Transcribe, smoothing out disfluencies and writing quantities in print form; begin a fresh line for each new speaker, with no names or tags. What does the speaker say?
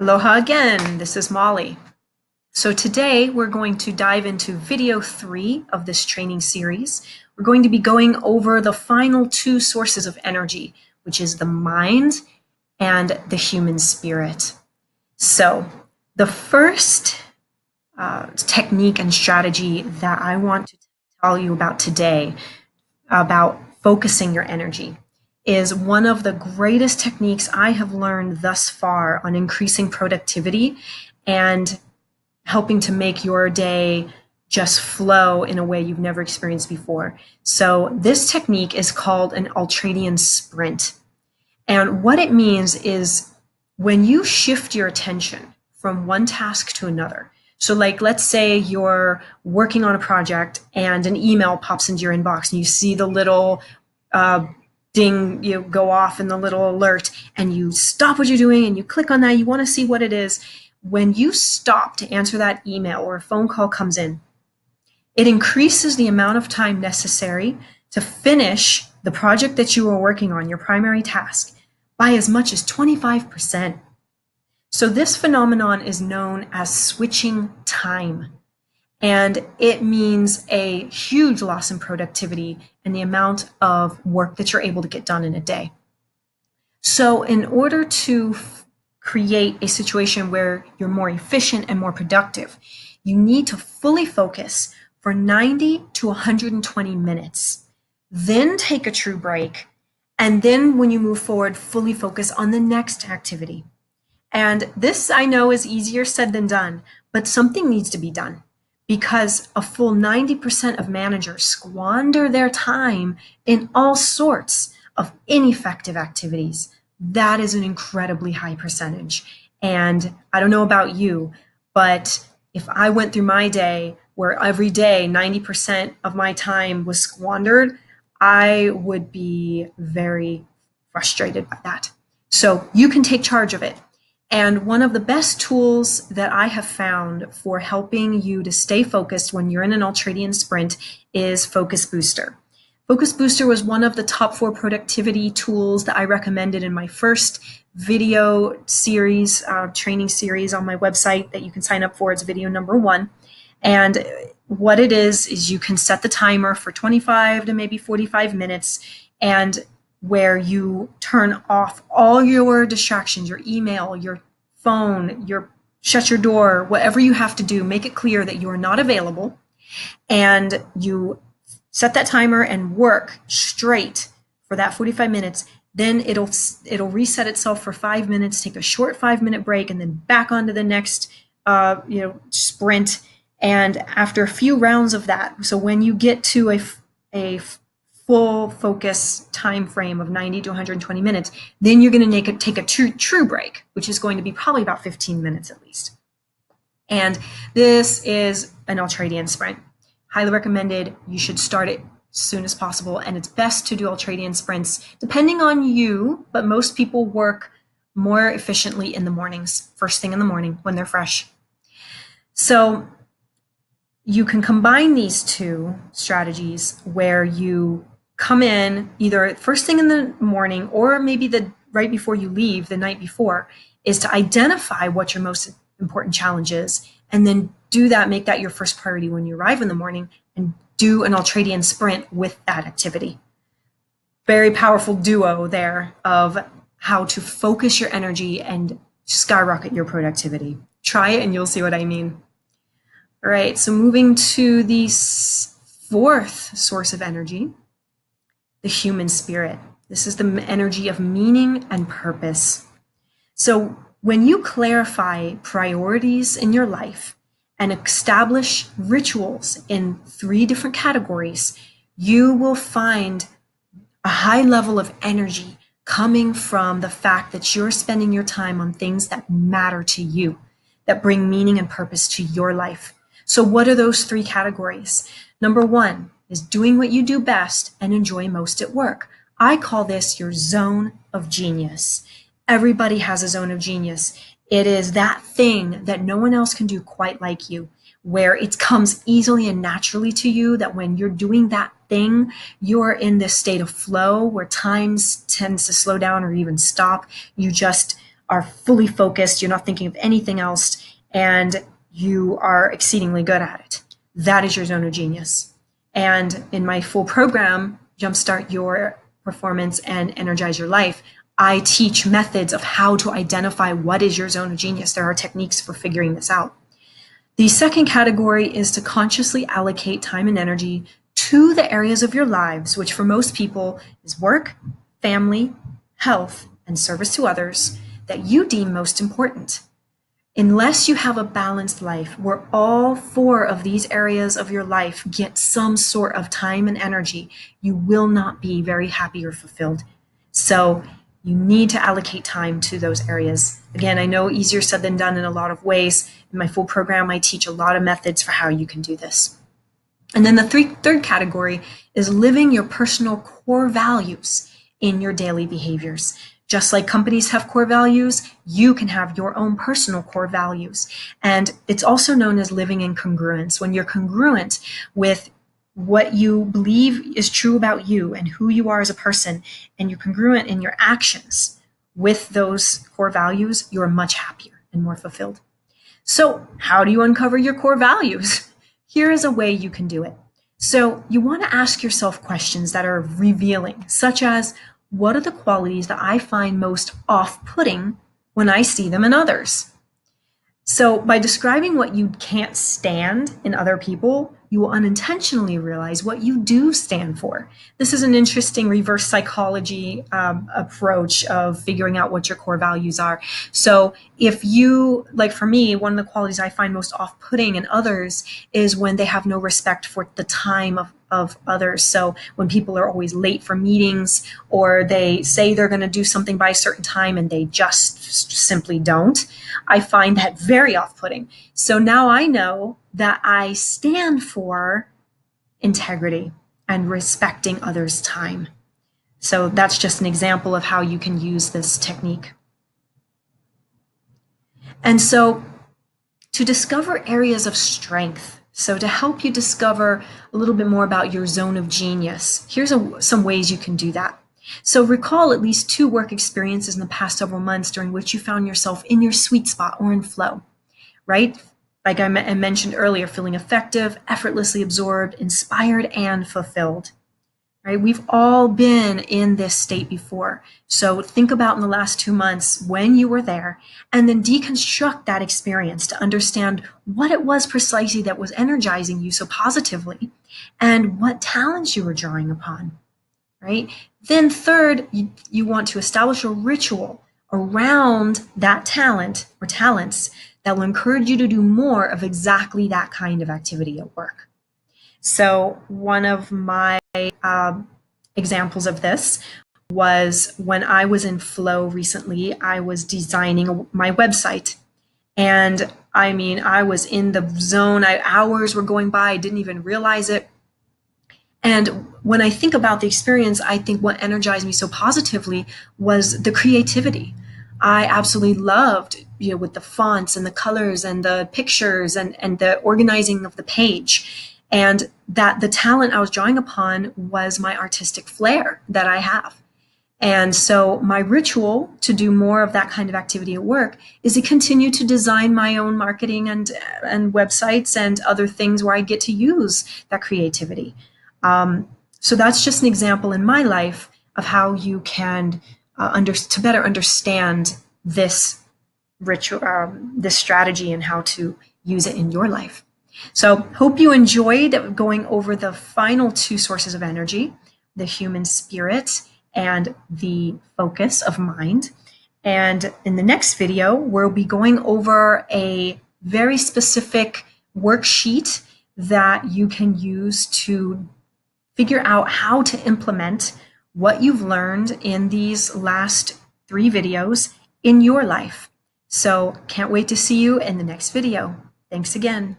Aloha again, this is Molly. So today we're going to dive into video 3 of this training series. We're going to be going over the final two sources of energy, which is the mind and the human spirit. So the first technique and strategy that I want to tell you about today about focusing your energy is one of the greatest techniques I have learned thus far on increasing productivity and helping to make your day just flow in a way you've never experienced before. So this technique is called an ultradian sprint. And what it means is when you shift your attention from one task to another. So like, let's say you're working on a project and an email pops into your inbox and you see the little ding, you go off in the little alert, and you stop what you're doing and you click on that. You want to see what it is. When you stop to answer that email or a phone call comes in, it increases the amount of time necessary to finish the project that you are working on, your primary task, by as much as 25%. So this phenomenon is known as switching time. And it means a huge loss in productivity and the amount of work that you're able to get done in a day. So in order to create a situation where you're more efficient and more productive, you need to fully focus for 90 to 120 minutes, then take a true break, and then when you move forward, fully focus on the next activity. And this, I know, is easier said than done, but something needs to be done because a full 90% of managers squander their time in all sorts of ineffective activities. That is an incredibly high percentage. And I don't know about you, but if I went through my day where every day 90% of my time was squandered, I would be very frustrated by that. So you can take charge of it. And one of the best tools that I have found for helping you to stay focused when you're in an ultradian sprint is Focus Booster. Focus Booster was one of the top 4 productivity tools that I recommended in my first video series, training series on my website that you can sign up for. It's video number 1. And what it is you can set the timer for 25 to maybe 45 minutes, and where you turn off all your distractions, your email, your phone, shut your door, whatever you have to do, make it clear that you are not available, and you set that timer and work straight for that 45 minutes. Then it'll reset itself for 5 minutes, take a short 5-minute break, and then back onto the next sprint. And after a few rounds of that, so when you get to a full focus time frame of 90 to 120 minutes, then you're going to take a true break, which is going to be probably about 15 minutes at least. And this is an ultradian sprint. Highly recommended. You should start it as soon as possible. And it's best to do ultradian sprints depending on you, but most people work more efficiently in the mornings, first thing in the morning when they're fresh. So you can combine these two strategies where you come in either first thing in the morning or maybe right before you leave the night before, is to identify what your most important challenge is, and then do that, make that your first priority when you arrive in the morning, and do an ultradian sprint with that activity. Very powerful duo there of how to focus your energy and skyrocket your productivity. Try it and you'll see what I mean. All right, so moving to the 4th source of energy, the human spirit. This is the energy of meaning and purpose. So when you clarify priorities in your life and establish rituals in 3 different categories, you will find a high level of energy coming from the fact that you're spending your time on things that matter to you, that bring meaning and purpose to your life. So what are those 3 categories? Number 1 is doing what you do best and enjoy most at work. I call this your zone of genius. Everybody has a zone of genius. It is that thing that no one else can do quite like you, where it comes easily and naturally to you, that when you're doing that thing, you're in this state of flow where time tends to slow down or even stop. You just are fully focused, you're not thinking of anything else, and you are exceedingly good at it. That is your zone of genius. And in my full program, Jumpstart Your Performance and Energize Your Life, I teach methods of how to identify what is your zone of genius. There are techniques for figuring this out. The second category is to consciously allocate time and energy to the areas of your lives, which for most people is work, family, health, and service to others, that you deem most important. Unless you have a balanced life where all 4 of these areas of your life get some sort of time and energy, you will not be very happy or fulfilled. So you need to allocate time to those areas. Again, I know easier said than done in a lot of ways. In my full program, I teach a lot of methods for how you can do this. And then the third category is living your personal core values in your daily behaviors. Just like companies have core values, you can have your own personal core values. And it's also known as living in congruence. When you're congruent with what you believe is true about you and who you are as a person, and you're congruent in your actions with those core values, you're much happier and more fulfilled. So how do you uncover your core values? Here is a way you can do it. So you want to ask yourself questions that are revealing, such as, what are the qualities that I find most off-putting when I see them in others? So by describing what you can't stand in other people, you will unintentionally realize what you do stand for. This is an interesting reverse psychology approach of figuring out what your core values are. So if you, like for me, one of the qualities I find most off-putting in others is when they have no respect for the time of others. So when people are always late for meetings, or they say they're going to do something by a certain time and they just simply don't, I find that very off-putting. So now I know that I stand for integrity and respecting others' time. So that's just an example of how you can use this technique. And so to discover areas of strength, so to help you discover a little bit more about your zone of genius, here's some ways you can do that. So recall at least 2 work experiences in the past several months during which you found yourself in your sweet spot or in flow, right? Like I mentioned earlier, feeling effective, effortlessly absorbed, inspired, and fulfilled, right? We've all been in this state before. So think about in the last 2 months when you were there, and then deconstruct that experience to understand what it was precisely that was energizing you so positively and what talents you were drawing upon, right? Then third, you want to establish a ritual around that talent or talents that will encourage you to do more of exactly that kind of activity at work. So one of my examples of this was when I was in flow recently. I was designing my website, and I mean, I was in the zone. Hours were going by, I didn't even realize it. And when I think about the experience, I think what energized me so positively was the creativity. I absolutely loved, with the fonts and the colors and the pictures and the organizing of the page. And that the talent I was drawing upon was my artistic flair that I have. And so my ritual to do more of that kind of activity at work is to continue to design my own marketing and websites and other things where I get to use that creativity. So that's just an example in my life of how you can to better understand this ritual, this strategy, and how to use it in your life. So hope you enjoyed going over the final 2 sources of energy, the human spirit and the focus of mind. And in the next video, we'll be going over a very specific worksheet that you can use to figure out how to implement what you've learned in these last 3 videos in your life. So can't wait to see you in the next video. Thanks again.